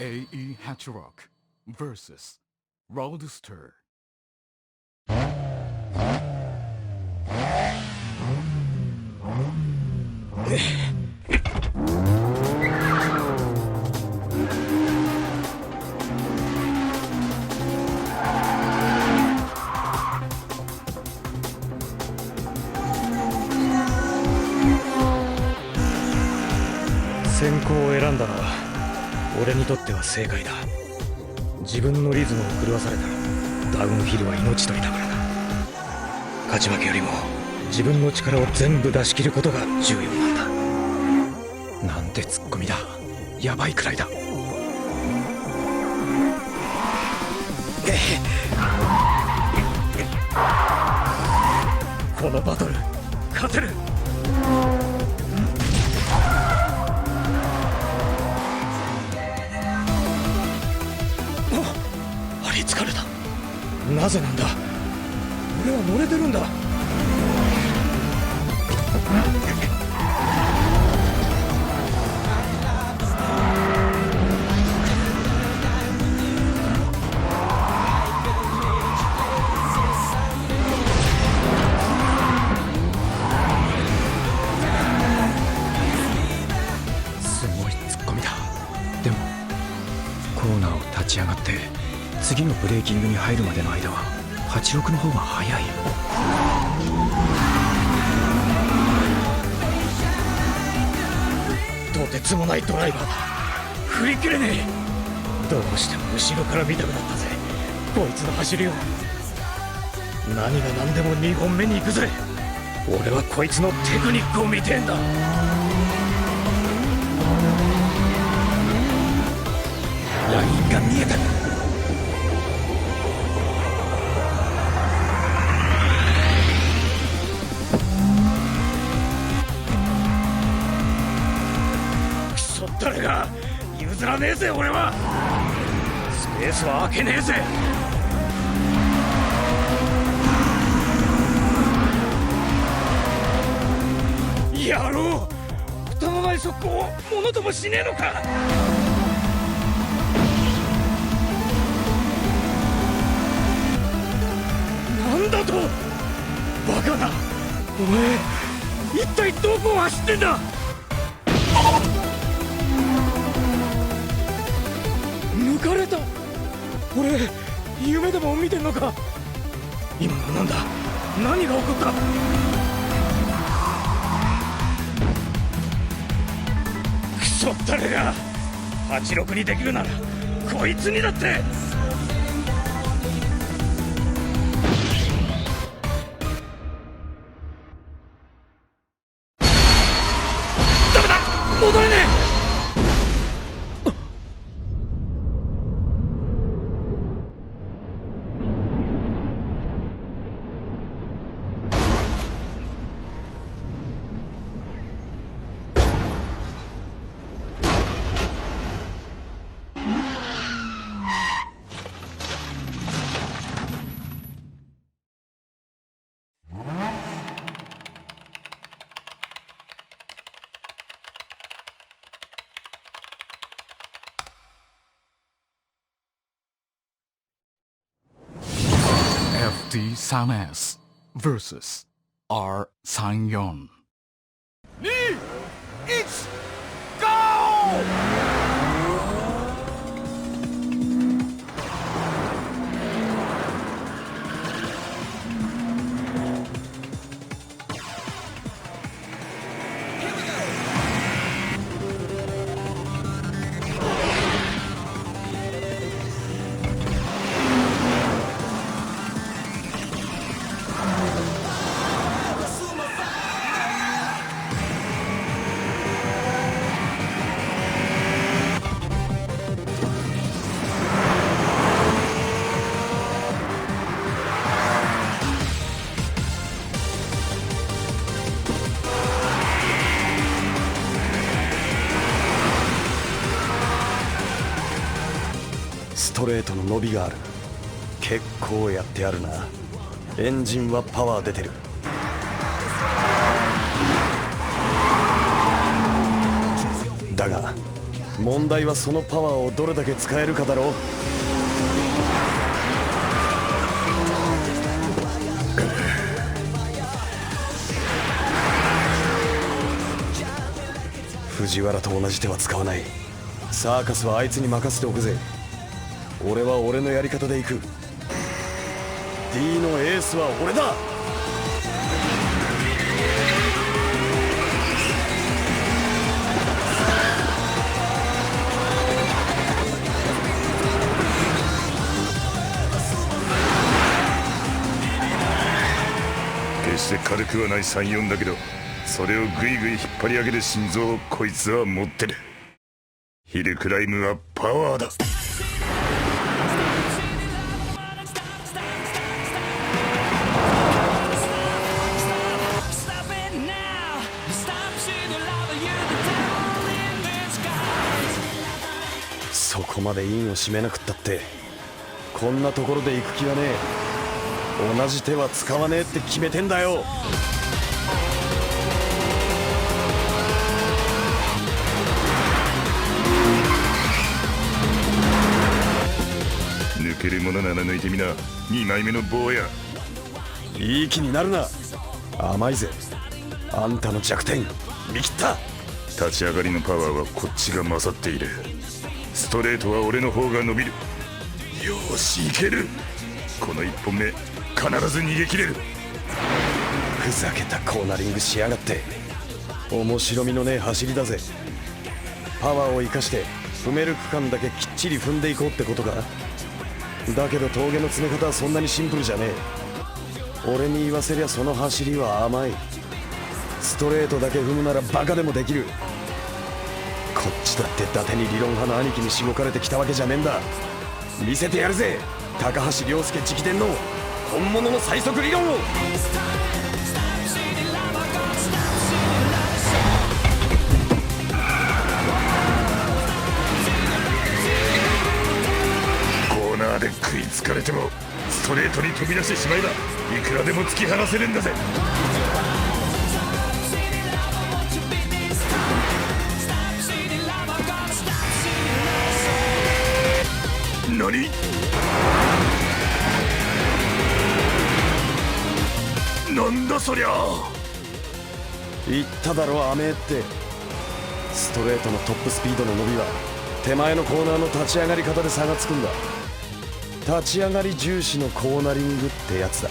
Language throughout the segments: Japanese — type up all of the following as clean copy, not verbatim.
AE Hatchrock vs. Roadster. 先行を選んだのは俺にとっては正解だ。自分のリズムを狂わされたらダウンヒルは命取りだからな。勝ち負けよりも自分の力を全部出し切ることが重要なんだ。なんてツッコミだ。やばいくらいだ。このバトル勝てる。ありつかれた。なぜなんだ。俺は乗れてるんだ。すごいツッコミだ。でもコーナーを立ち上がって次のブレーキングに入るまでの間は86の方が早い。とてつもないドライバーだ。振り切れねえ。どうしても後ろから見たくなったぜこいつの走りを。何が何でも2本目に行くぜ。俺はこいつのテクニックを見てんだ。ラインが見えた。クソ誰が譲らねえぜ。俺はスペースは開けねえぜ。野郎、蓋のない速攻をものともしねえのか。なんだとバカな。お前一体どこを走ってんだ。抜かれた。俺夢でも見てんのか。今のはなんだ。何が起こった。クソ誰が86にできるならこいつにだって。ダメだ、戻れねえ。FD Sanes vs. R. Sang-yeon. 2、1、GO! ストレートの伸びがある。結構やってあるな。エンジンはパワー出てる。だが問題はそのパワーをどれだけ使えるかだろう。藤原と同じ手は使わない。サーカスはあいつに任せておくぜ。俺は俺のやり方で行く。 D のエースは俺だ。決して軽くはない34だけど、それをグイグイ引っ張り上げる心臓をこいつは持ってる。ヒルクライムはパワーだ。そこまで印を締めなくったってこんなところで行く気はねえ。同じ手は使わねえって決めてんだよ。抜けるものなら抜いてみな。2枚目の棒や。いい気になるな。甘いぜ。あんたの弱点見切った。立ち上がりのパワーはこっちが勝っている。ストレートは俺の方が伸びる。よーしいける。この1本目必ず逃げ切れる。ふざけたコーナリングしやがって。面白みのねえ走りだぜ。パワーを生かして踏める区間だけきっちり踏んでいこうってことか。だけど峠の詰め方はそんなにシンプルじゃねえ。俺に言わせりゃその走りは甘い。ストレートだけ踏むならバカでもできる。こっちだって伊達に理論派の兄貴にしごかれてきたわけじゃねえんだ。見せてやるぜ、高橋涼介直伝の本物の最速理論を。コーナーで食いつかれてもストレートに飛び出してしまえばいくらでも突き放せるんだぜ。何？なんだそりゃ。言っただろ甘えって。ストレートのトップスピードの伸びは手前のコーナーの立ち上がり方で差がつくんだ。立ち上がり重視のコーナリングってやつだ。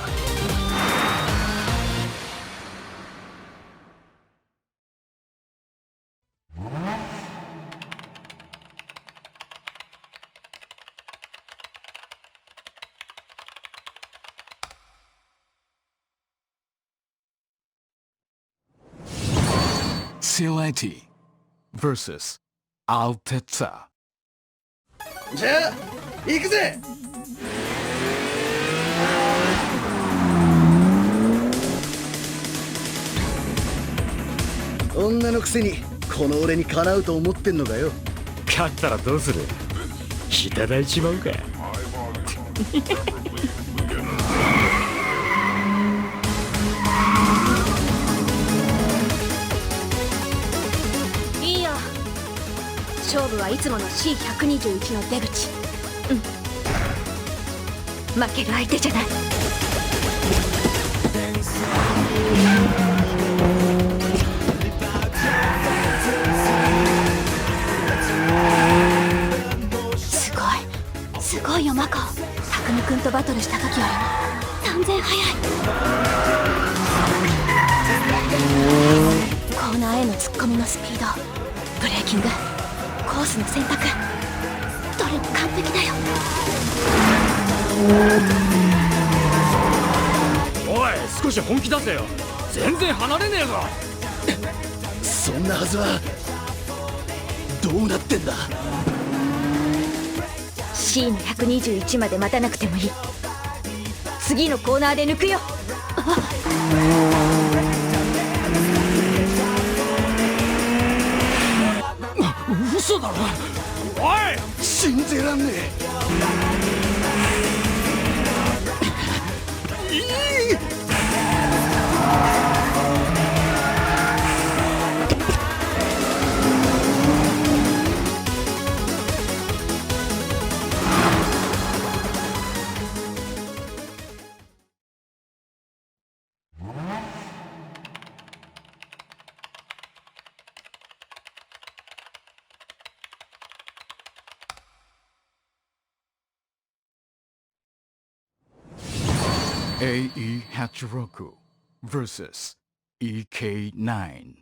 Sileti vs Altezza. じゃあ行くぜ。女のくせにこの俺にかなうと思ってんのかよ。勝ったらどうする。いただいちまうか。いいよ、勝負はいつもの C121 の出口。負ける相手じゃない。すごいよマコ。匠君とバトルした時よりも断然速い。コーナーへの突っ込みのスピード、ブレーキング、コースの選択、どれも完璧だよ。おい、少し本気出せよ。全然離れねえぞ。そんなはずは。どうなってんだ。 C の121まで待たなくてもいい。次のコーナーで抜くよ。嘘だろ。おい、信じらんねえ。AE Hachiroku vs. EK9.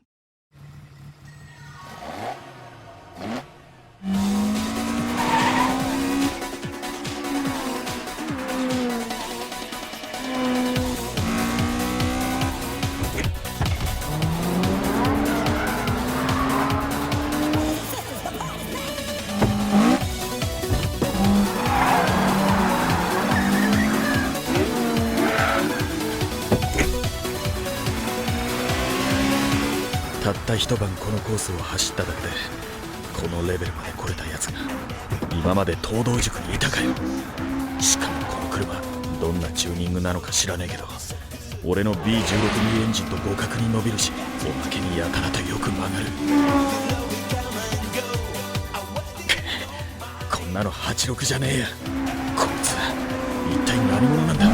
たった一晩このコースを走っただけでこのレベルまで来れたやつが今まで東道塾にいたかよ。しかもこの車どんなチューニングなのか知らねえけど俺の B16 エンジンと互角に伸びるしおまけにやたらとよく曲がるこんなの86じゃねえや。こいつ一体何者なんだ。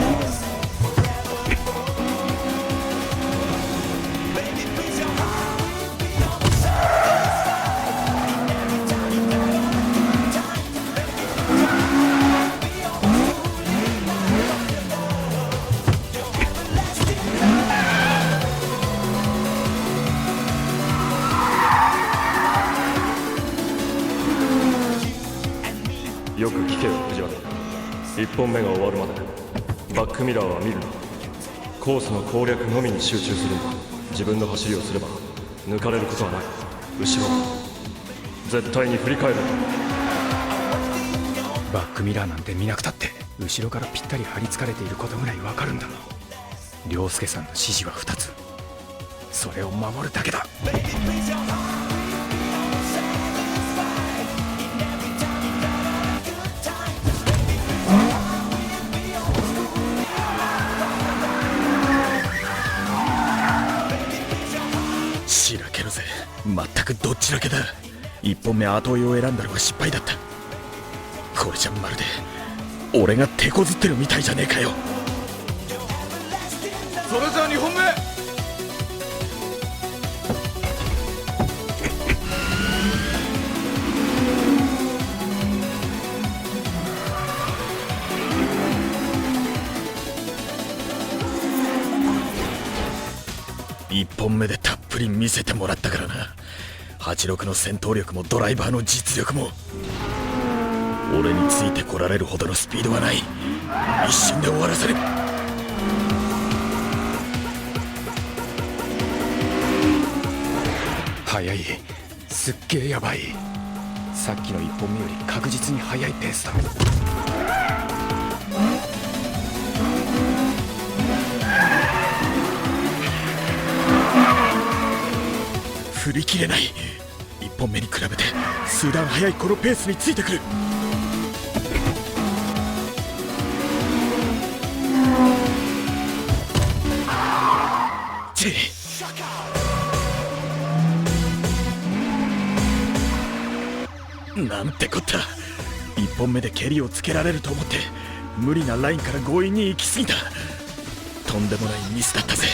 よく聞けよ藤原。1本目が終わるまでバックミラーは見るな。コースの攻略のみに集中するんだ。自分の走りをすれば抜かれることはない。後ろ絶対に振り返るな。バックミラーなんて見なくたって後ろからぴったり張り付かれていることぐらいわかるんだ。涼介さんの指示は2つ。それを守るだけだ。しらけるぜ。全くどっちだけだ。1本目後追いを選んだのが失敗だった。これじゃまるで俺が手こずってるみたいじゃねえかよ。それじゃあ2本目。1本目でたっぷり見せてもらったからな。86の戦闘力もドライバーの実力も俺についてこられるほどのスピードはない。一瞬で終わらせる。速い。すっげえやばい。さっきの1本目より確実に速いペースだ。振り切れない。1本目に比べて数段速いこのペースについてくる。なんてこった。1本目で蹴りをつけられると思って無理なラインから強引に行き過ぎた。とんでもないミスだったぜ。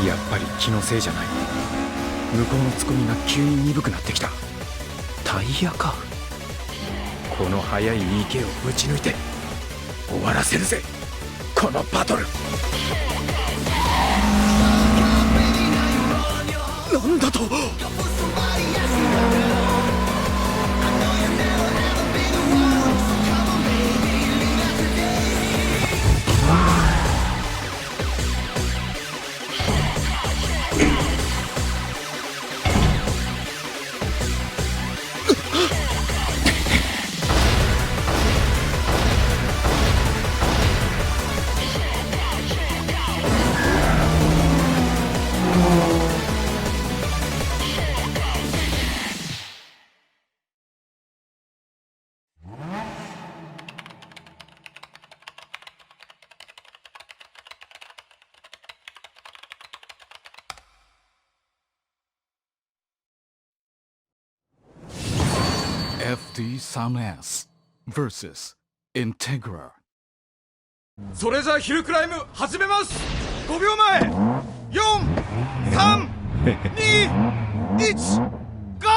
やっぱり気のせいじゃない。向こうのツッコミが急に鈍くなってきた。タイヤか。この速い EK をぶち抜いて終わらせるぜこのバトル。なんだと。FD Sound S vs. Integra。 それじゃあヒルクライム始めます。5秒前。4、3、2、1、さ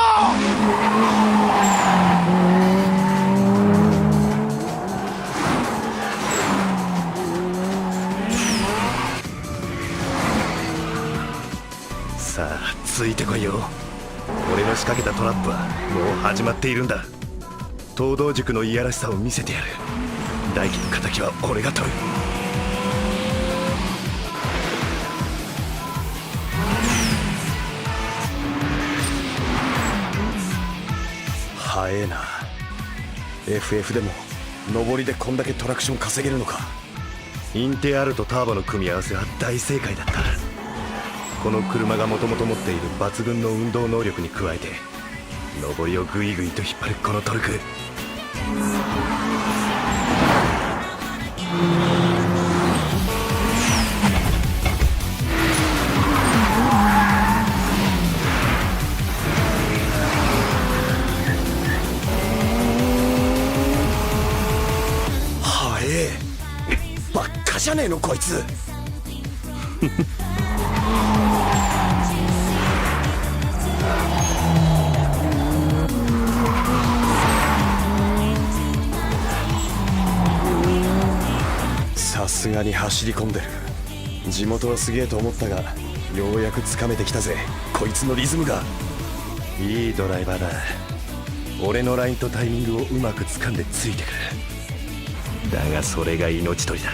あついてこいよ。俺の仕掛けたトラップはもう始まっているんだ。東道塾のいやらしさを見せてやる。大輝の敵は俺が取る。早えな。 FF でも上りでこんだけトラクション稼げるのか。インテアールとターボの組み合わせは大正解だった。この車がもともと持っている抜群の運動能力に加えて上りをグイグイと引っ張るこのトルク。はえばっかじゃねえのこいつ。さすがに走り込んでる。地元はすげえと思ったが、ようやくつかめてきたぜこいつのリズムが。いいドライバーだ。俺のラインとタイミングをうまく掴んでついてくる。だがそれが命取りだ。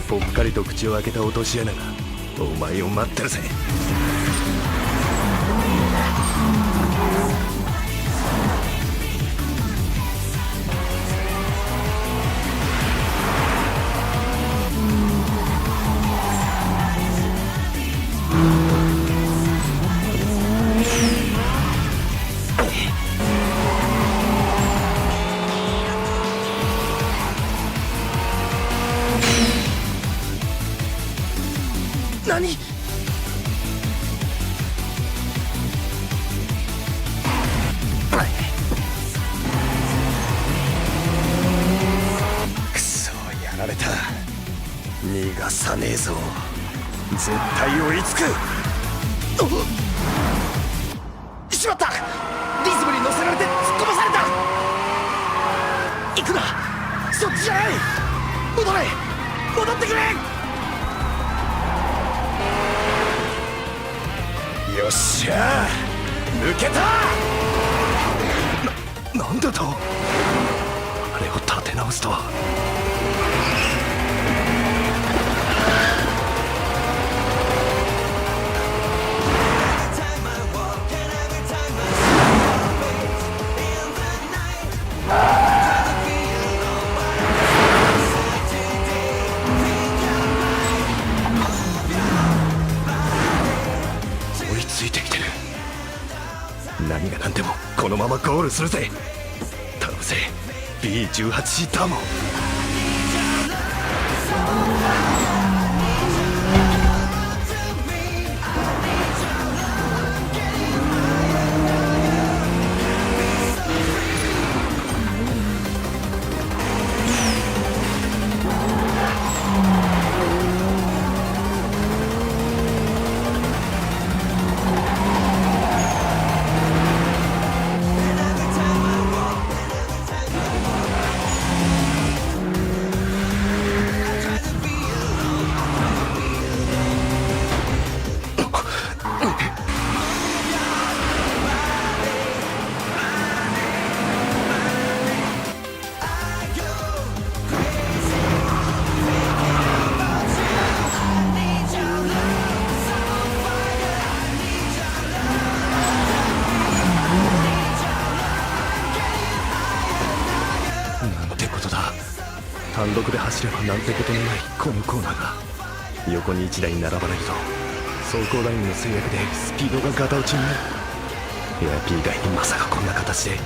ぽっかりと口を開けた落とし穴がお前を待ってるぜ。何？くそやられた。逃がさねえぞ。絶対追いつく。しまった。リズムに乗せられて突っ込まされた。行くな。そっちじゃない。戻ってくれ。よっしゃ抜けた。なんだと。あれを立て直すとは。ついてきてる。何が何でもこのままゴールするぜ。頼むぜ B18C ターボ。単独で走ればなんてことのないこのコーナーが横に1台並ばないと走行ラインの制約でスピードがガタ落ちになる。エアピー以外にまさかこんな形で。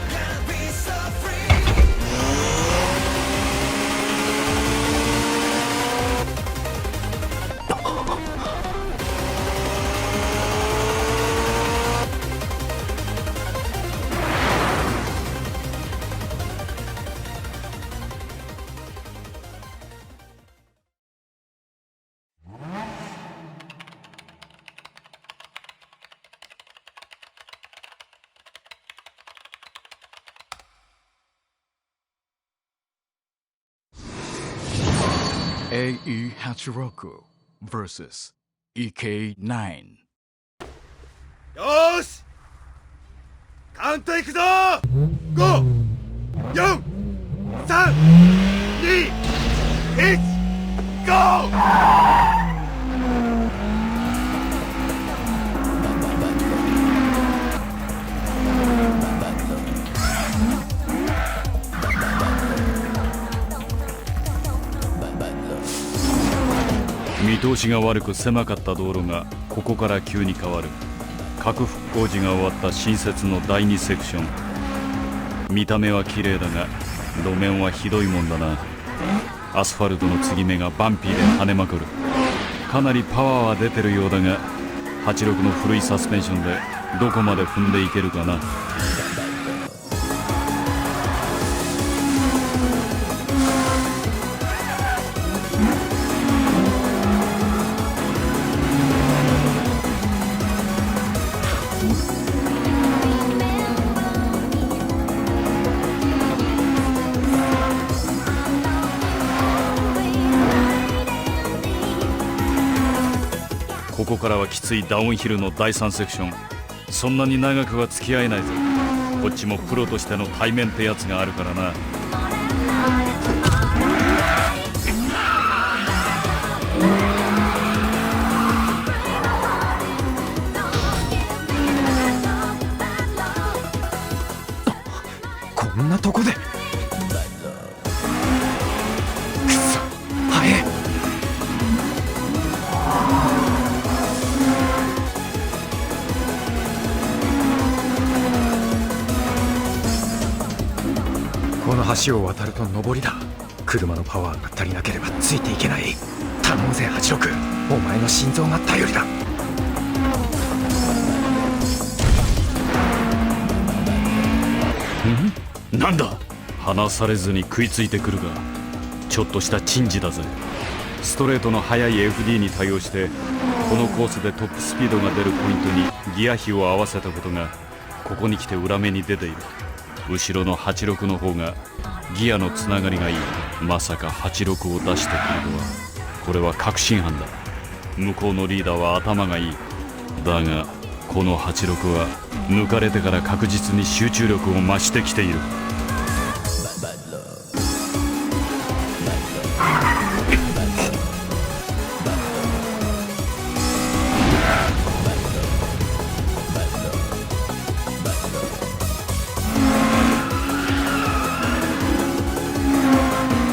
A.E. Hachiroku vs. EK9. よーしカウントいくぞー !5、4、3、2、1、ゴー見通しが悪く狭かった道路がここから急に変わる。核復興時が終わった新設の第2セクション。見た目は綺麗だが路面はひどいもんだな。アスファルトの継ぎ目がバンピーで跳ねまくる。かなりパワーは出てるようだが86の古いサスペンションでどこまで踏んでいけるかな。ここからはきついダウンヒルの第3セクション。そんなに長くは付き合えないぞ。こっちもプロとしての対面ってやつがあるからな。こんなとこでくそ早え。この橋を渡ると上りだ。車のパワーが足りなければついていけない。頼むぜ86、お前の心臓が頼りだ。なんだ、離されずに食いついてくるがちょっとした珍事だぜ。ストレートの速い FD に対応してこのコースでトップスピードが出るポイントにギア比を合わせたことがここに来て裏目に出ている。後ろの86の方がギアのつながりがいい。まさか86を出してくるとは。これは確信犯だ。向こうのリーダーは頭がいい。だがこの86は抜かれてから確実に集中力を増してきている。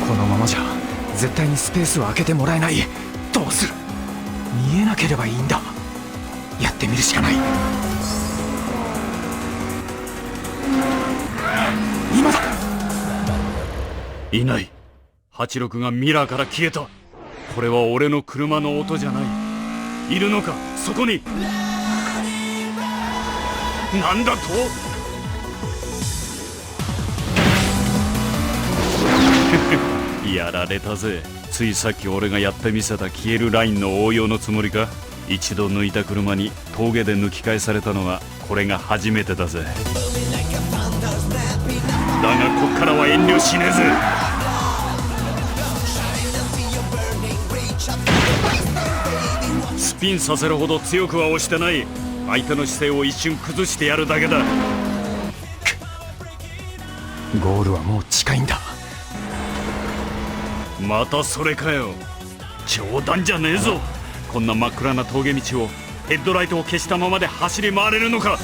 このままじゃ絶対にスペースを空けてもらえない。どうする。見えなければいいんだ。やってみるしかない。今だ。いない。86がミラーから消えた。これは俺の車の音じゃない。いるのかそこに。なんだと。やられたぜ。ついさっき俺がやってみせた消えるラインの応用のつもりか。一度抜いた車に峠で抜き返されたのはこれが初めてだぜ。だがこっからは遠慮しねえぜ。スピンさせるほど強くは押してない。相手の姿勢を一瞬崩してやるだけだ。ゴールはもう近いんだ。またそれかよ。冗談じゃねえぞ。こんな真っ暗な峠道をヘッドライトを消したままで走り回れるのか。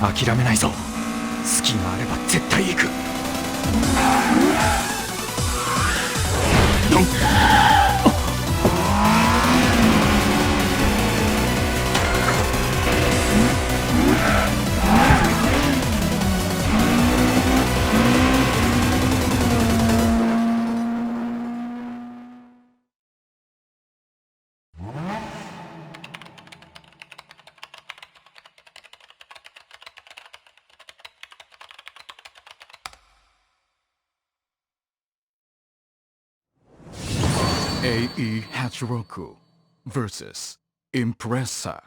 諦めないぞ。隙があれば絶対行く。A.E. Hachiroku vs. Impressa.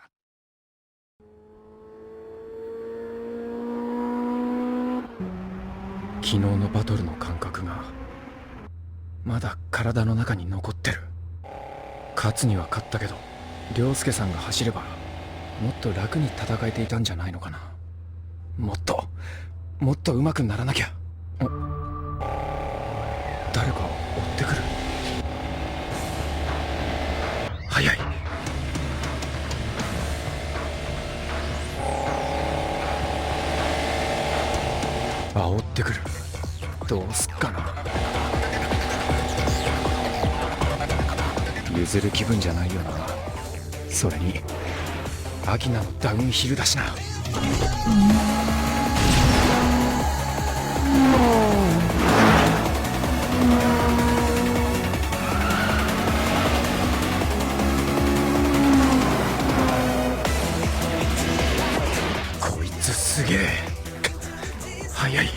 昨日のバトルの感覚がまだ体の中に残ってる。勝つには勝ったけど、凌介さんが走ればもっと楽に戦えていたんじゃないのかな。もっと上手くならなきゃ。誰か追ってくる。早い。煽ってくる。どうすっかな。譲る気分じゃないよな。それにアキナのダウンヒルだしな。こいつすげえ速い。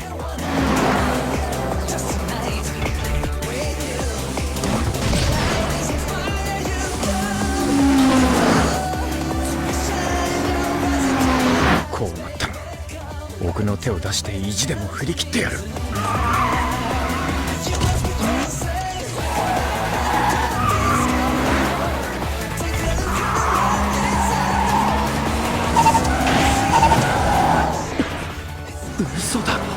こうなったら奥の手を出して意地でも振り切ってやる。嘘だろ。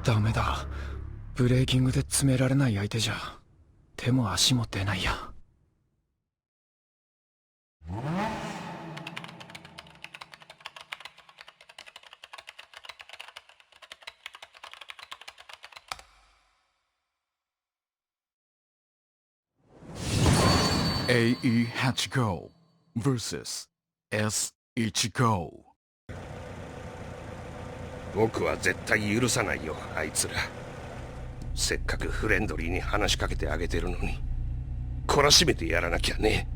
ダメだ。ブレーキングで詰められない相手じゃ手も足も出ないや。AE Hachiko vs S15。僕は絶対許さないよ、あいつら。せっかくフレンドリーに話しかけてあげてるのに懲らしめてやらなきゃね。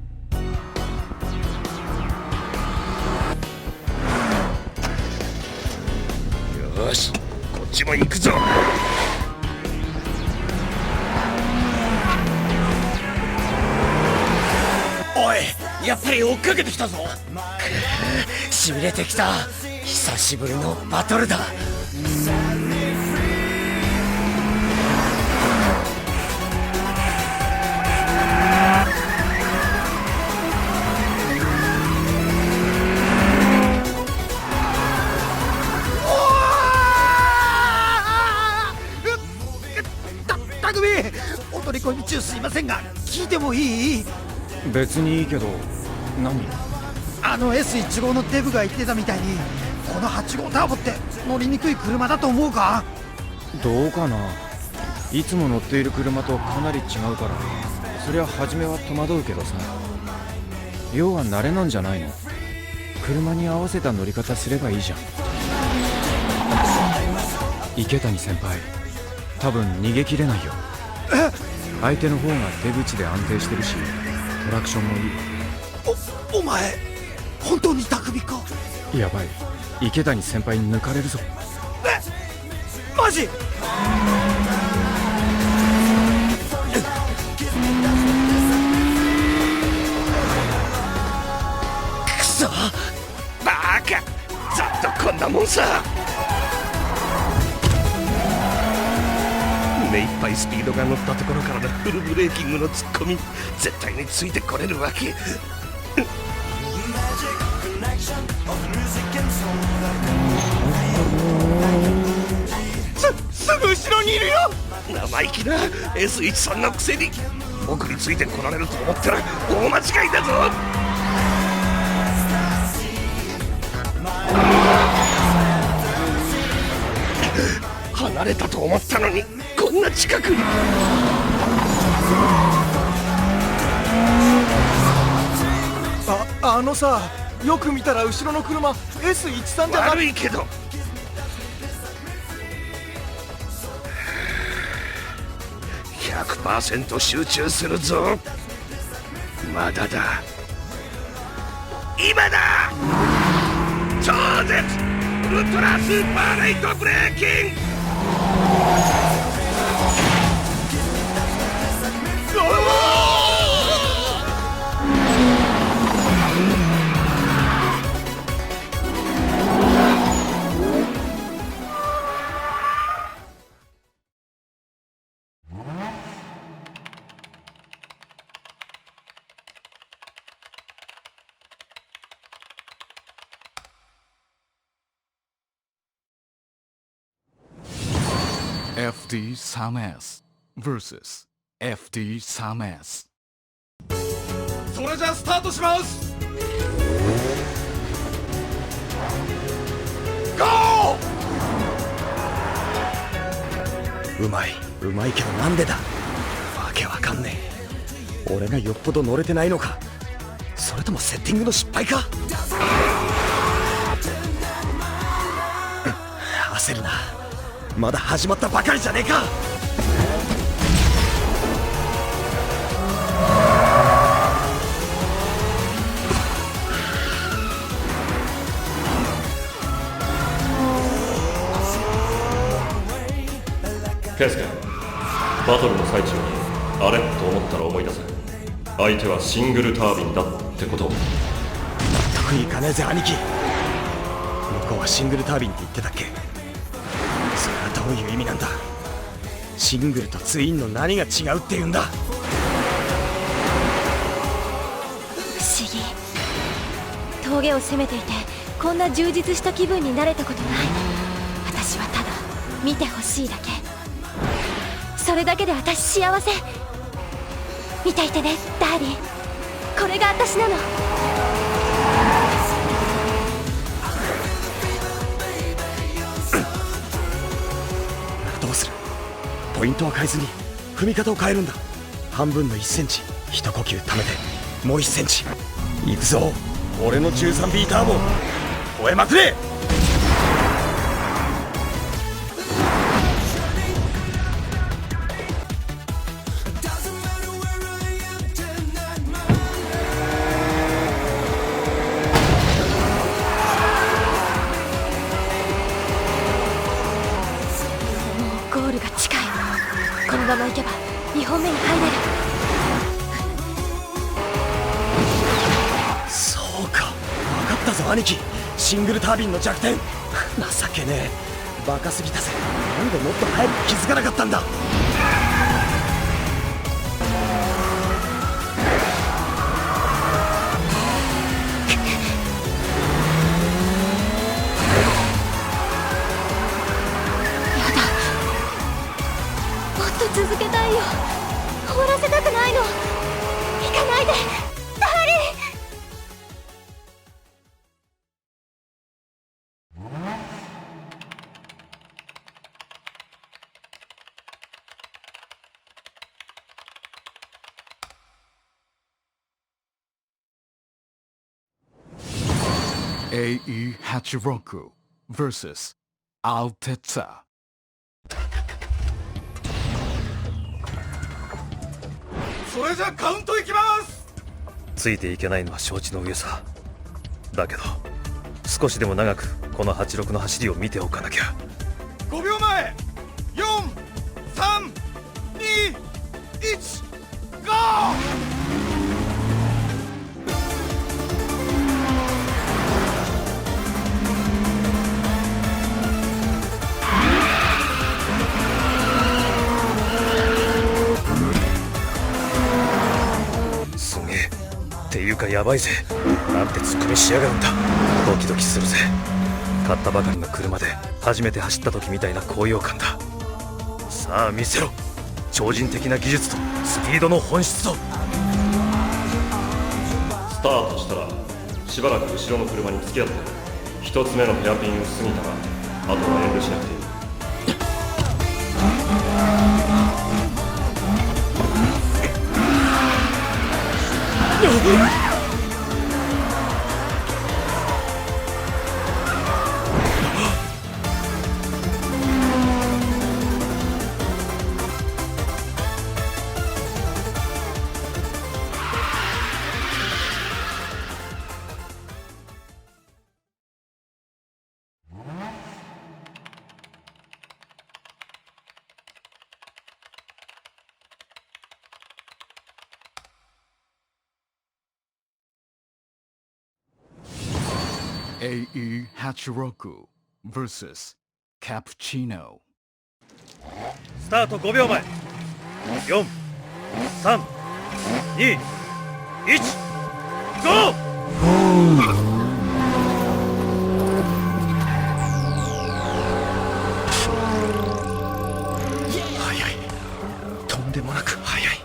よし、こっちも行くぞ。おい、やっぱり追っかけてきたぞ。しびれてきた。久しぶりのバトルだ。たくみ、お取り込み中すいませんが聞いてもいい？別にいいけど。何？S15 のデブが言ってたみたいに、この8号ターボって乗りにくい車だと思うか？どうかな。いつも乗っている車とかなり違うから、そりゃ初めは戸惑うけどさ。要は慣れなんじゃないの？車に合わせた乗り方すればいいじゃん。池谷先輩、多分逃げきれないよ。相手の方が出口で安定してるし、トラクションもいい。お前本当に匠か？やばい、池谷先輩に抜かれるぞ。マジ？くそ、バカ、ざっとこんなもんさ。目いっぱいスピードが乗ったところからのフルブレーキングの突っ込み、絶対についてこれるわけ。すぐ後ろにいるよ。生意気な S13 のくせに僕についてこられると思ったら大間違いだぞ。離れたと思ったのにこんな近くに。あのさ、よく見たら後ろの車 S13 じゃな。悪いけど100% 集中するぞ。まだだ、今だ。超絶ウルトラスーパーレイトブレーキング。FD Sam-S vs FD Sam-S。 それじゃスタートします。ゴー。うまいけどなんでだ。わけわかんねえ。俺がよっぽど乗れてないのか、それともセッティングの失敗か。焦るな、まだ始まったばかりじゃねえか。ケイスケ、バトルの最中にあれと思ったら思い出せ。相手はシングルタービンだってことを。納得いかねえぜ兄貴。向こうはシングルタービンって言ってたっけ。それはどういう意味なんだ。シングルとツインの何が違うって言うんだ。不思議。峠を攻めていてこんな充実した気分になれたことない。私はただ見てほしいだけ。それだけで私幸せ。見ていてねダーリン、これが私なの。どうする。ポイントは変えずに踏み方を変えるんだ。半分の1センチ一呼吸溜めてもう1センチ。いくぞ俺の13ビーターも吠えまくれ。ゴールが近い。このまま行けば2本目に入れる。そうか、分かったぞ兄貴。シングルタービンの弱点。情けねえ、バカすぎたぜ。なんでもっと早く気づかなかったんだ。続けたいよ。終わらせたくないの。行かないでダーリン。AE Hachiroku vs Altezza。それじゃカウントいきます。ついていけないのは承知の上さ。だけど少しでも長くこの86の走りを見ておかなきゃ。5秒前、4、3、2、1、ゴー。っていうかやばいぜ。なんて突っ込みしやがるんだ。ドキドキするぜ。買ったばかりの車で初めて走った時みたいな高揚感だ。さあ見せろ、超人的な技術とスピードの本質と。スタートしたらしばらく後ろの車に付き合って。一つ目のヘアピンを過ぎたらあとは遠慮しなくていい。AE Hachiroku vs. Cappuccino. スタート5秒前。4、3、2、1、ゴー。速い。とんでもなく速い。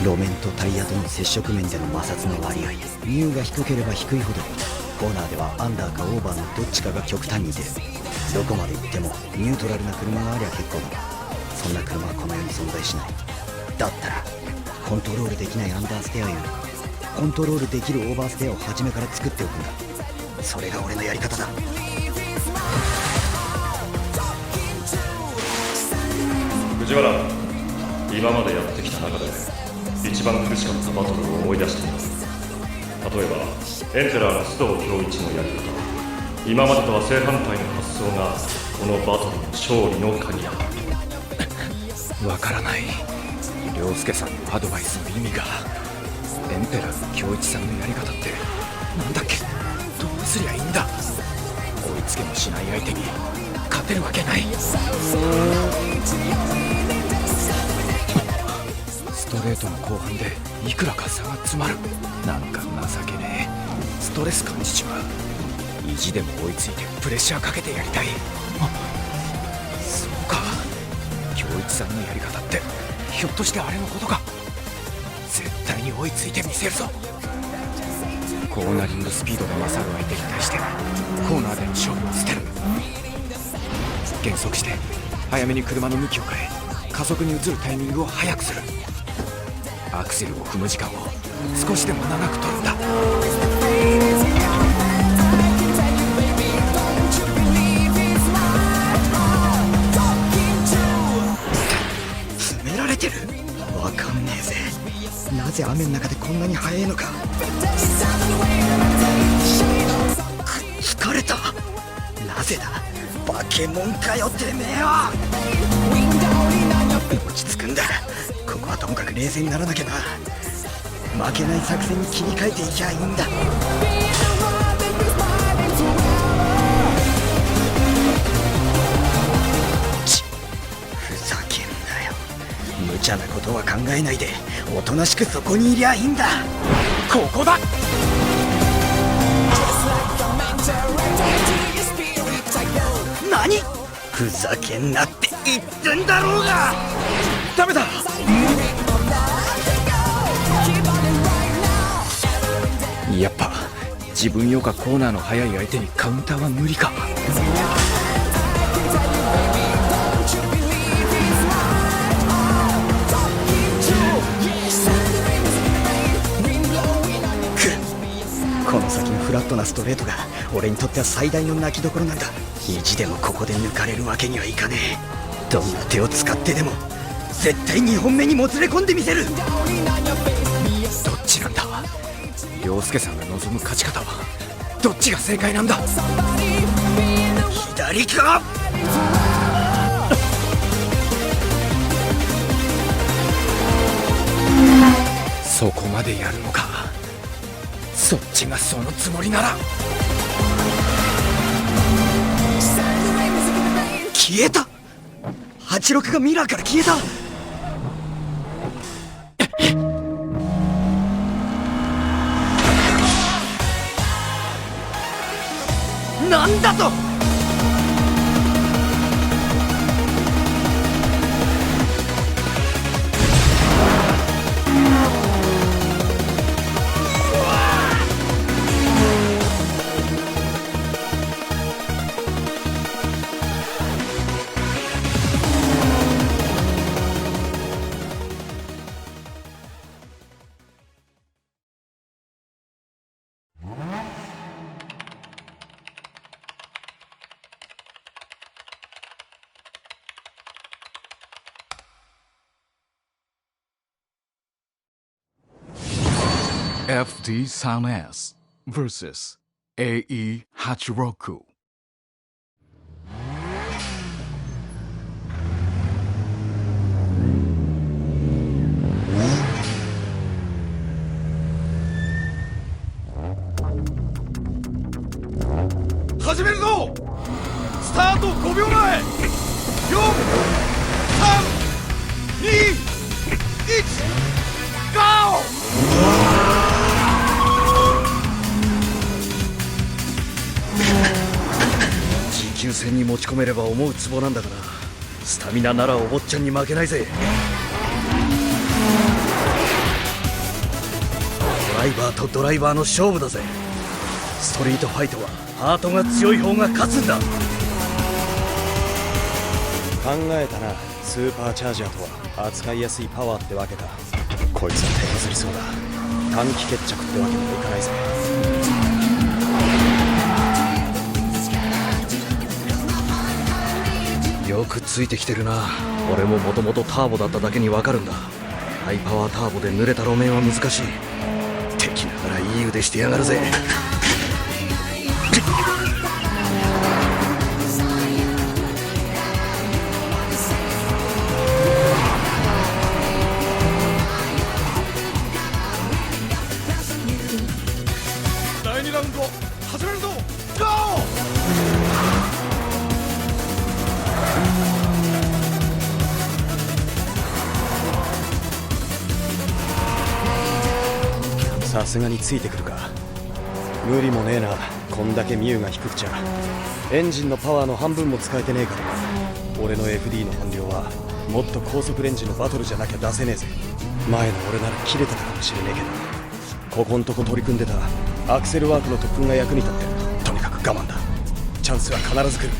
路面とタイヤとの接触面での摩擦の割合、ミューが低ければ低いほどコーナーではアンダーかオーバーのどっちかが極端に出る。どこまで行ってもニュートラルな車がありゃ結構だ。そんな車はこの世に存在しない。だったらコントロールできないアンダーステアよりコントロールできるオーバーステアを初めから作っておくんだ。それが俺のやり方だ。藤原、今までやってきた中で一番苦しかったバトルを思い出してみます。例えばエンテラーの須藤恭一のやり方、今までとは正反対の発想がこのバトルの勝利の鍵だ。わからない。涼介さんのアドバイスの意味が。エンペラーの恭一さんのやり方ってなんだっけ。どうすりゃいいんだ。追いつけもしない相手に勝てるわけない。ストレートの後半でいくらか差が詰まる。なんか情けねえ。ストレス感じちまう。意地でも追いついてプレッシャーかけてやりたい。そうか、恭一さんのやり方ってひょっとしてあれのことか。絶対に追いついてみせるぞ。コーナリングスピードが勝る相手に対してコーナーでの勝負を捨てる。減速して早めに車の向きを変え加速に移るタイミングを速くする。アクセルを踏む時間を少しでも長く取るんだ。詰められてる。わかんねえぜ。なぜ雨の中でこんなに速いのか。疲れた。なぜだ。バケモンかよてめえは。落ち着くんだ。ここはともかく冷静にならなきゃな。負けない作戦に切り替えていきゃいいんだ。ふざけんなよ。無茶なことは考えないでおとなしくそこにいりゃいいんだ。ここだ。何？ふざけんなって言ってんだろうが。ダメだ。やっぱ自分よかコーナーの速い相手にカウンターは無理か。この先のフラットなストレートが俺にとっては最大の泣きどころなんだ。意地でもここで抜かれるわけにはいかねえ。どんな手を使ってでも絶対2本目にもつれ込んでみせる。どっちなんだ。涼介さんが望む勝ち方はどっちが正解なんだ。左か。そこまでやるのか。そっちがそのつもりなら。消えた。86がミラーから消えた。なんだと。FD Sound S vs. AE Hachiroku. 始めるぞ。スタート5秒前。4、3、2、1、GO！ 持久戦に持ち込めれば思うツボなんだから、スタミナならお坊ちゃんに負けないぜ。ドライバーとドライバーの勝負だぜ。ストリートファイトはハートが強い方が勝つんだ。考えたな。スーパーチャージャーとは扱いやすいパワーってわけか。こいつは手こずりそうだ。短期決着ってわけにもいかないぜ。よくついてきてるな。俺ももともとターボだっただけにわかるんだ。ハイパワーターボで濡れた路面は難しい。敵ながらいい腕してやがるぜ。第2ラウンド始めるぞ。ゴー！さすがについてくるか。無理もねえな。こんだけミュウが低くちゃエンジンのパワーの半分も使えてねえからな。俺の FD の本領はもっと高速レンジのバトルじゃなきゃ出せねえぜ。前の俺なら切れてたかもしれねえけど、ここんとこ取り組んでたアクセルワークの特訓が役に立ってる。とにかく我慢だ。チャンスは必ず来る。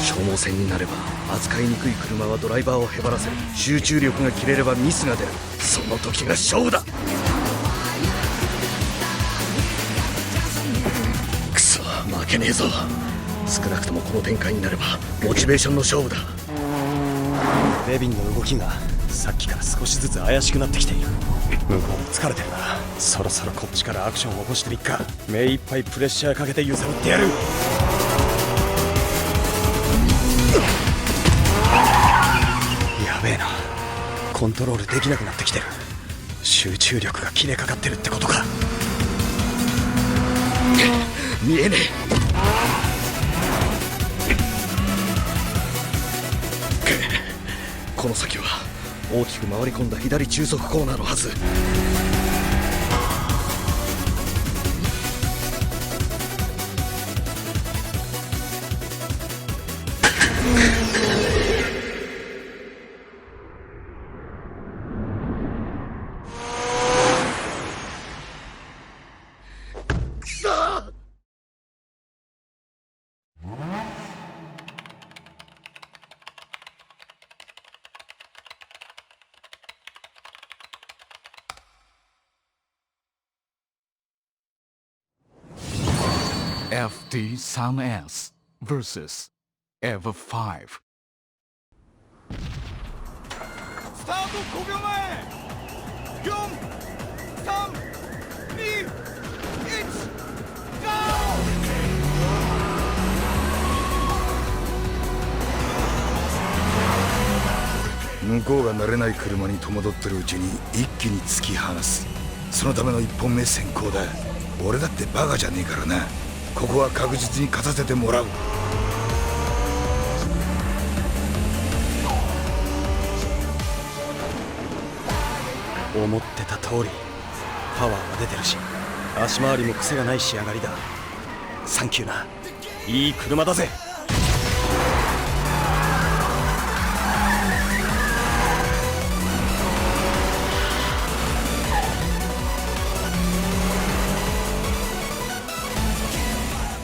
消耗戦になれば扱いにくい車はドライバーをへばらせる。集中力が切れればミスが出る。その時が勝負だ。くそ、負けねえぞ。少なくともこの展開になればモチベーションの勝負だ。レビンの動きがさっきから少しずつ怪しくなってきている。向こうも疲れてるな。そろそろこっちからアクションを起こしてみっか。目いっぱいプレッシャーかけて揺さぶってやる。やべえな。コントロールできなくなってきてる。集中力が切れかかってるってことか。見えねえ。この先は大きく回り込んだ左中速コーナーのはず。FD Sound S vs. EVA 5. スタート5秒前。4、3、2、1、向こうが慣れない車に戸惑ってるうちに一気に突き放す。そのための1本目先行だ。俺だってバカじゃねえからな。ここは確実に勝たせてもらう。思ってた通りパワーが出てるし、足回りも癖がない仕上がりだ。サンキューな。いい車だぜ。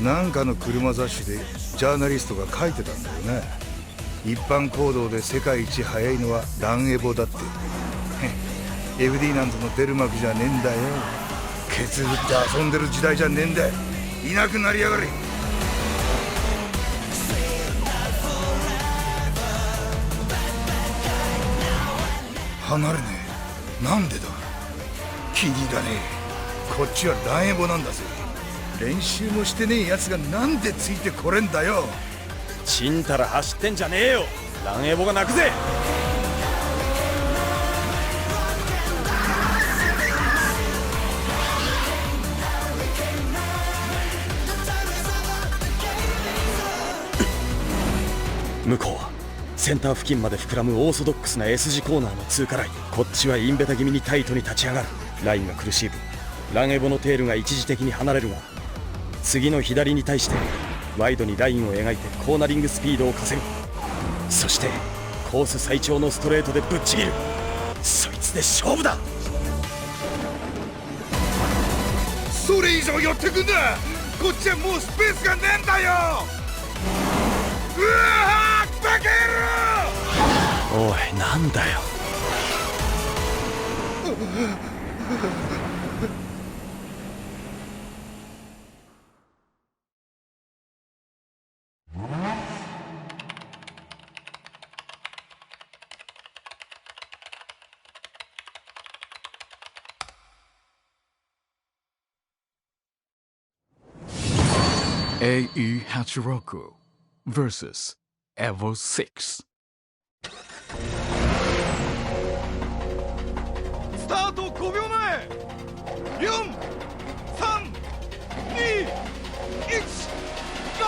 なんかの車雑誌でジャーナリストが書いてたんだよな。一般公道で世界一速いのはランエボだって。FD なんぞの出る幕じゃねえんだよ。ケツ振って遊んでる時代じゃねえんだ。いなくなりやがれ。離れねえ。なんでだ。気に入らねえ。こっちはランエボなんだぜ。練習もしてねえやつがなんでついてこれんだよ。ちんたら走ってんじゃねえよ。ランエボが泣くぜ。向こうはセンター付近まで膨らむオーソドックスな S 字コーナーの通過ライン。こっちはインベタ気味にタイトに立ち上がる。ラインが苦しい分ランエボのテールが一時的に離れるが、次の左に対してワイドにラインを描いてコーナリングスピードを稼ぐ。そしてコース最長のストレートでぶっちぎる。そいつで勝負だ。それ以上寄ってくんだ。こっちはもうスペースがねえんだよ。うわーバカ野郎。おい、なんだよ。A.E. Hachiroku vs. Evo 6. スタート5秒前。4、3、2、1、ゴ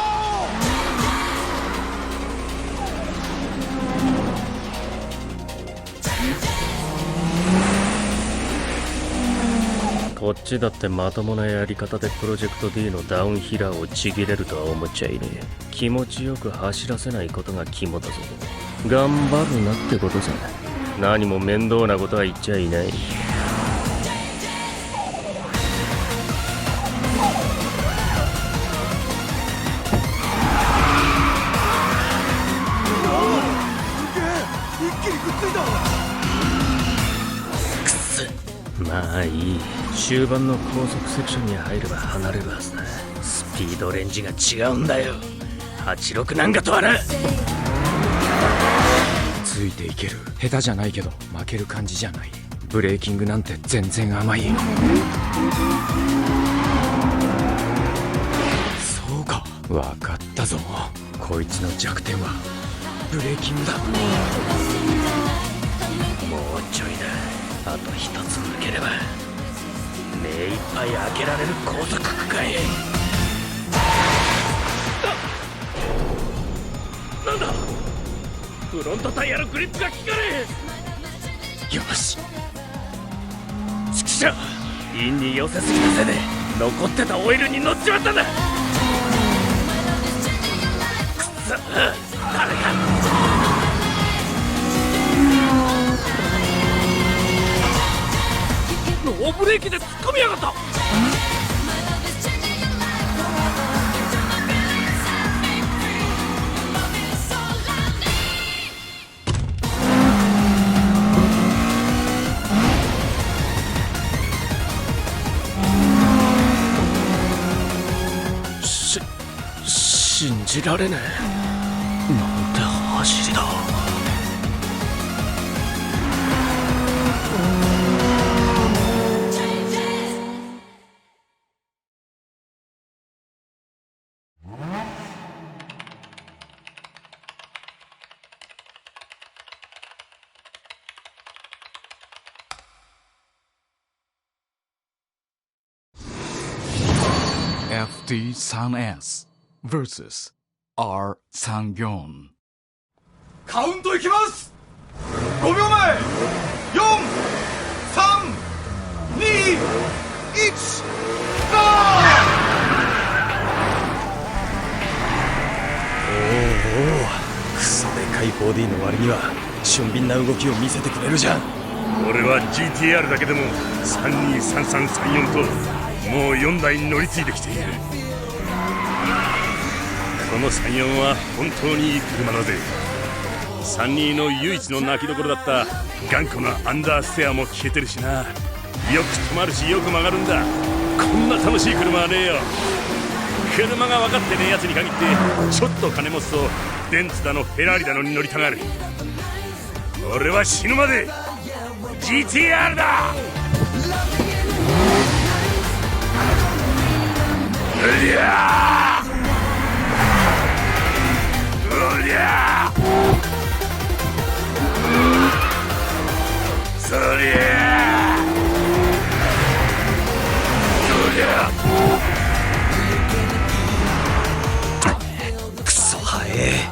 こっちだってまともなやり方でプロジェクト D のダウンヒラーをちぎれるとは思っちゃいねえ。気持ちよく走らせないことが肝だぞ。頑張るなってことさ。何も面倒なことは言っちゃいない。まあいい。終盤の高速セクションに入れば離れるはずだ。スピードレンジが違うんだよ。86なんかとはな。ついていける。下手じゃないけど負ける感じじゃない。ブレーキングなんて全然甘い。そうか、分かったぞ。こいつの弱点はブレーキングだ。もうちょいだ。あと一つ抜ければ目いっぱい開けられる高速区間へ。なんだ、フロントタイヤのグリップが効かねえ。よし、ちくしょう、インに寄せすぎたせいで残ってたオイルに乗っちまったんだ。くっそ、誰かノーブレーキで突っ込みやがった。信じられねえ。なんて走りだ。FD3S vs. R34. カウントいきます。5秒前。4、3、2、1、ゴー。クソでかいボディの割には俊敏な動きを見せてくれるじゃん。俺は GTR だけでも323334ともう4台に乗り継いできている。この34は本当にいい車だぜ。32の唯一の泣きどころだった頑固なアンダーステアも消えてるしな。よく止まるしよく曲がるんだ。こんな楽しい車はねえよ。車が分かってねえやつに限ってちょっと金持つとベンツだのフェラーリだのに乗りたがる。俺は死ぬまで GTR だ。うりゃーうりゃーそりゃーそりゃクソ速え。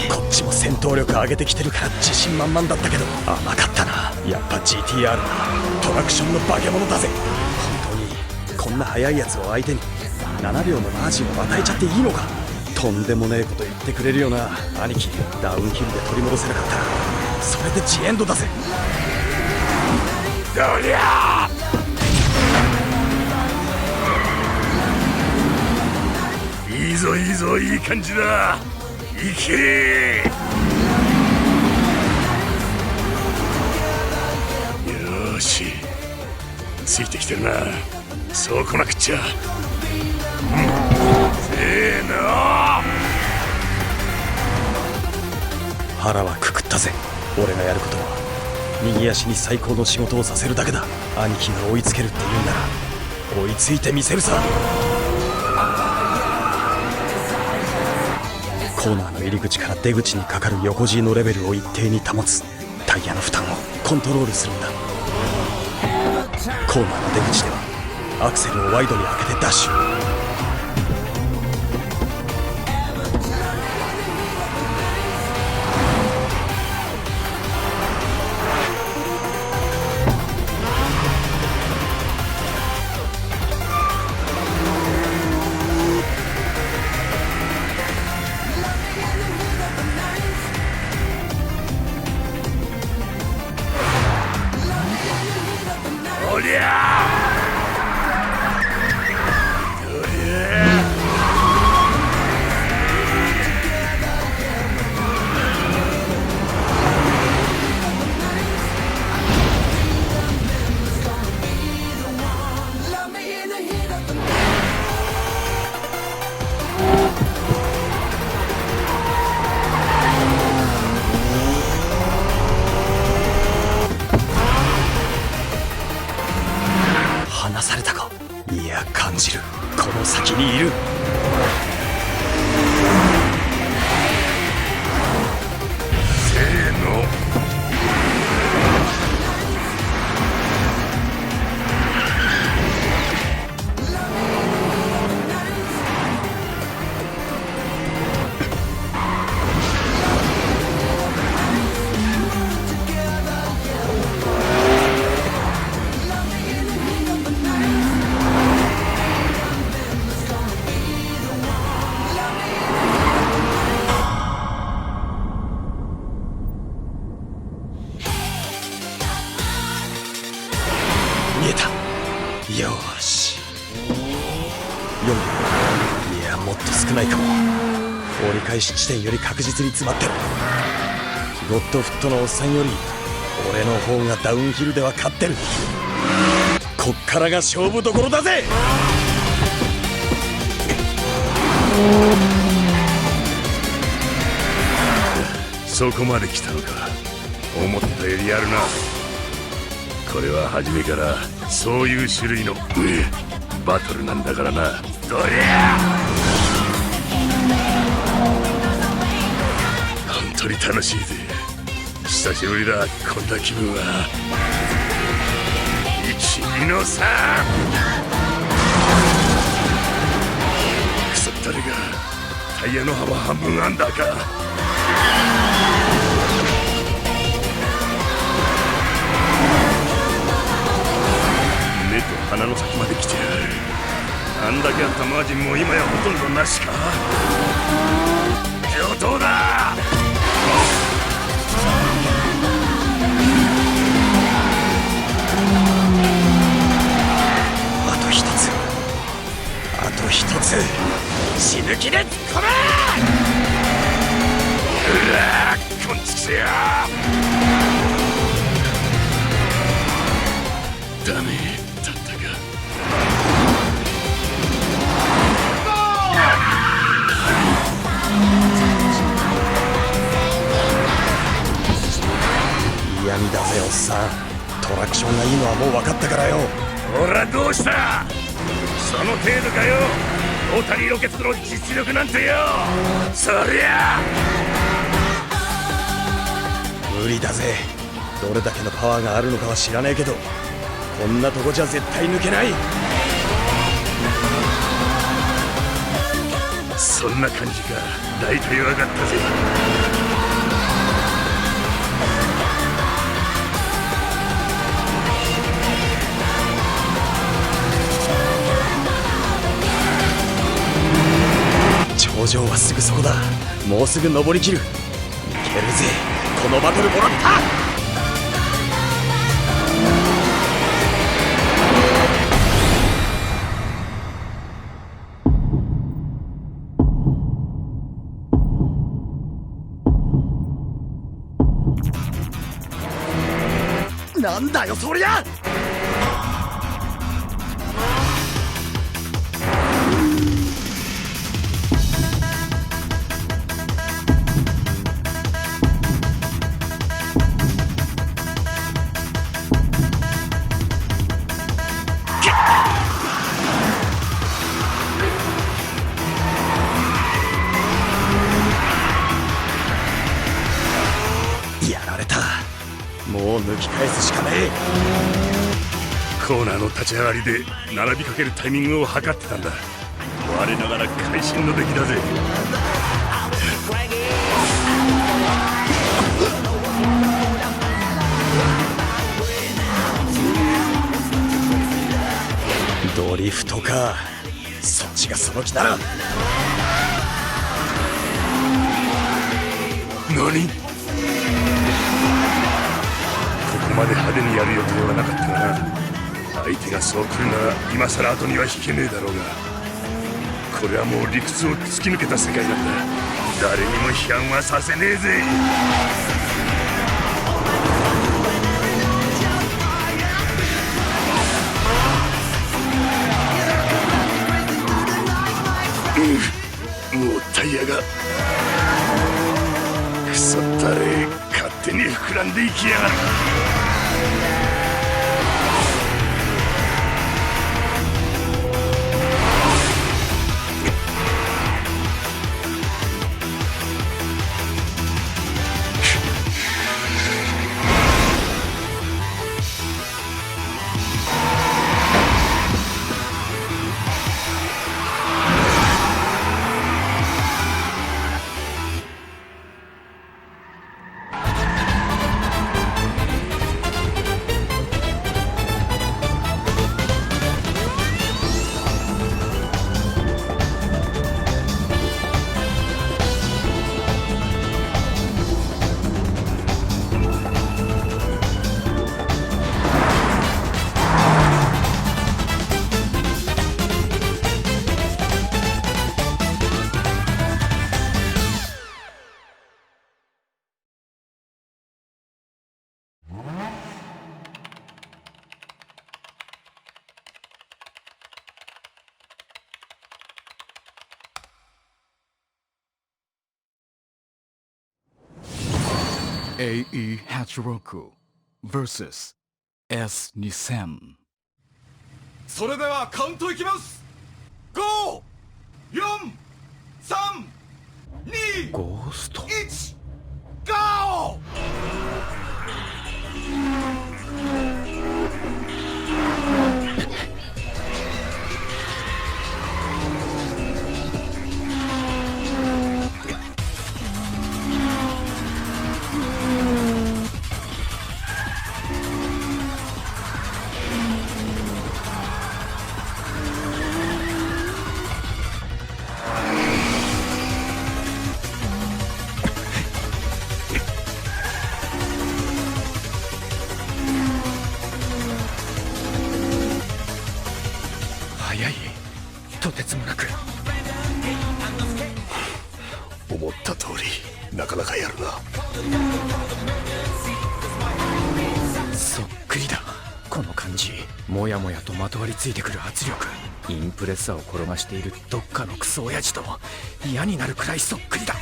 こっちも戦闘力上げてきてるから自信満々だったけど甘かったな。やっぱ GTR だ。トラクションの化け物だぜ。本当にこんな速いやつを相手に7秒のマージンを与えちゃっていいのか。とんでもねえこと言ってくれるよな兄貴。ダウンヒルで取り戻せなかったらそれでジエンドだぜ。どりゃーいいぞいいぞ、いい感じだ。いけー。よーし、ついてきてるな。そう来なくっちゃ。せーの。腹はくくったぜ。俺がやることは右足に最高の仕事をさせるだけだ。兄貴が追いつけるって言うんなら追いついてみせるさ。コーナーの入り口から出口にかかる横 G のレベルを一定に保つ。タイヤの負担をコントロールするんだ。コーナーの出口ではアクセルをワイドに開けてダッシュ。おりゃ離されたか。いや感じる。この先にいる。せーの。見えた。よーし4秒。いやもっと少ないかも。折り返し地点より確実に詰まってる。ゴッドフットのおっさんより俺の方がダウンヒルでは勝ってる。こっからが勝負どころだぜ。そこまで来たのか。思ったよりやるな。これは初めからそういう種類のバトルなんだからな。どりゃ本当に楽しいぜ。久しぶりだこんな気分は。1、2の3。クソったれがタイヤの幅半分アンダーか。目と鼻の先まで来てやる。あんだけあったマージンも今やほとんどなしか。上等だ。あと一つ。あと一つ。死ぬ気で突っ込め。うわーこんちくせや。ダメだったか。嫌味だぜおっさん。トラクションがいいのはもう分かったからよ。ほらどうした、その程度かよ。ロータリーロケットの実力なんてよ、そりゃ無理だぜ。どれだけのパワーがあるのかは知らねえけど、こんなとこじゃ絶対抜けない。そんな感じか。大体分かったぜ。頂上はすぐそこだ。もうすぐ登りきる。いけるぜ、このバトルもらった。なんだよそりゃ。やられた。もう抜き返すしかねえ。コーナーの立ち上がりで並びかけるタイミングを測ってたんだ。我ながら会心の出来だぜ。ドリフトか。そっちがその気なら。何？ここまで派手にやる予定はなかったがな。相手がそう来るなら今さら後には引けねえだろうが、これはもう理屈を突き抜けた世界なんだ。誰にも批判はさせねえぜ。もうタイヤがクソったれ、勝手に膨らんでいきやがる。AE Hachiroku vs S. Nissan。 それではカウントいきます。5、4、3、2、ゴースト。1、ゴー。早い。とてつもなく。思った通りなかなかやるな。そっくりだ。この感じ、もやもやとまとわりついてくる圧力、インプレッサーを転がしているどっかのクソ親父と嫌になるくらいそっくりだ。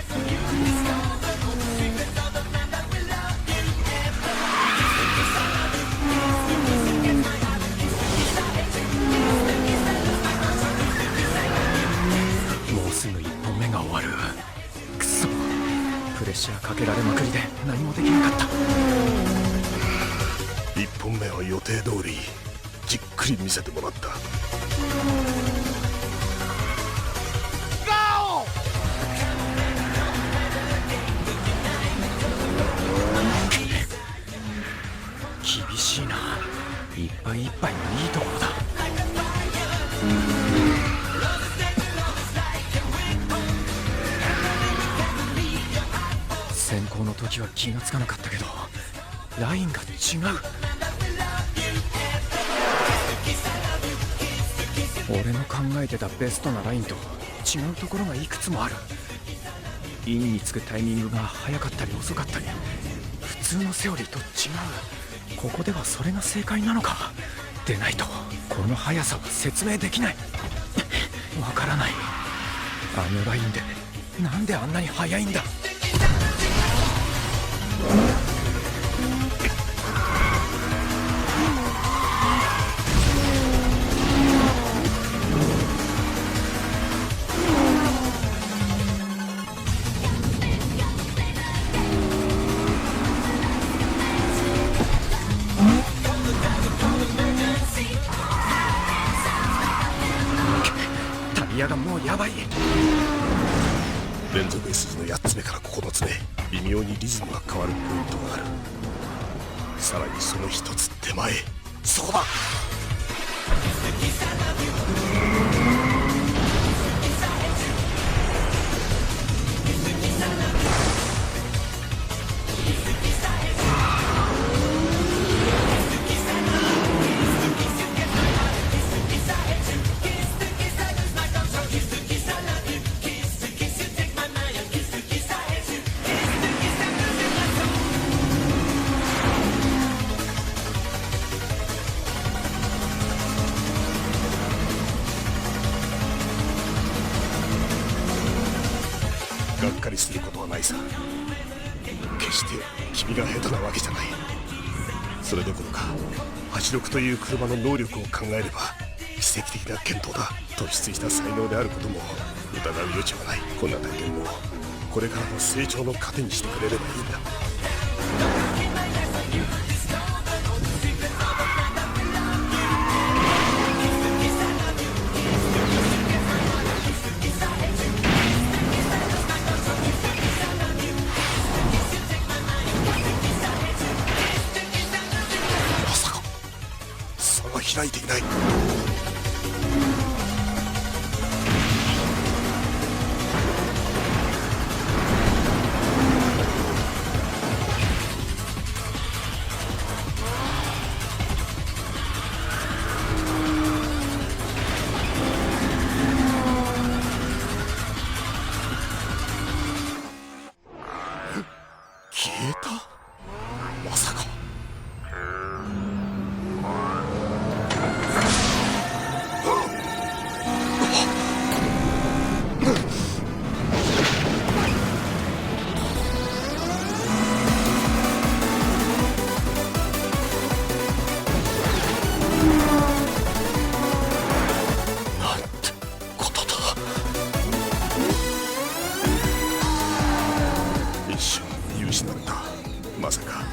定通りじっくり見せてもらった。厳しいな。いっぱいいっぱいのいいところだ。先行の時は気がつかなかったけどラインが違う。俺の考えてたベストなラインと違うところがいくつもある。インにつくタイミングが早かったり遅かったり、普通のセオリーと違う。ここではそれが正解なのか。でないとこの速さは説明できない。わからない。あのラインでなんであんなに速いんだ。タイヤがもうやばい。連続 S 字の8つ目から9つ目、微妙にリズムが変わるポイントがある。さらにその一つ手前、そこだ。がっかりすることはないさ。決して君が下手なわけじゃない。それどころか86という車の能力を考えれば奇跡的な健闘だ。突出した才能であることも疑う余地はない。こんな体験もこれからの成長の糧にしてくれればいいんだ。開いていない。消えた？まさか。まさか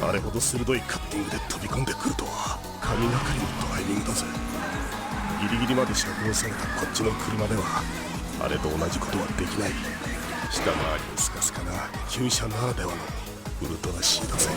あれほど鋭いカッティングで飛び込んでくるとは。神がかりのドライビングだぜ。ギリギリまで釈放されたこっちの車ではあれと同じことはできない。下回りのスカスカな旧車ならではのウルトラ C だぜ。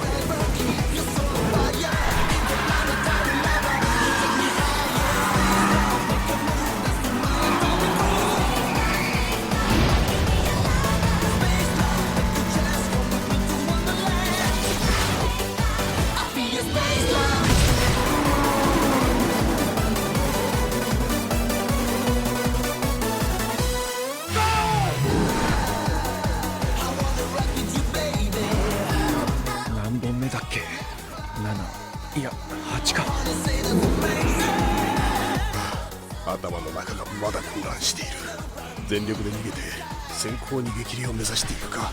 何本目だっけ。7、いや8か。頭の中がまだ混乱している。全力で逃げて先行逃げ切りを目指していくか、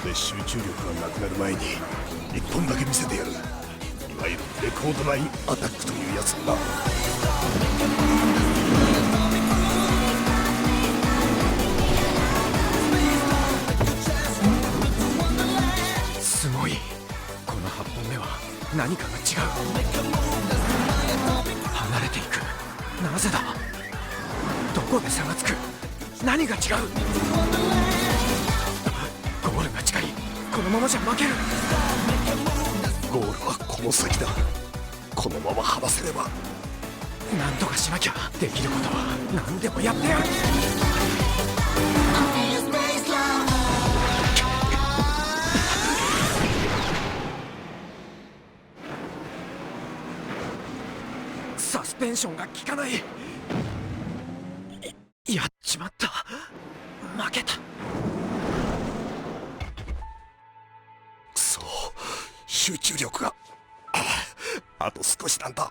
秒で集中力がなくなる前に1本だけ見せてやる。いわゆるレコードラインアタックというやつだな。すごい。この8本目は何かが違う。離れていく。なぜだ。どこで差がつく。何が違う。ゴールが近い。このままじゃ負ける。ゴールはこの先だ。このまま離せれば。なんとかしなきゃ。できることは何でもやってやる。サスペンションが効かない。やっちまった。負けた。そう、集中力があと少しなんだ。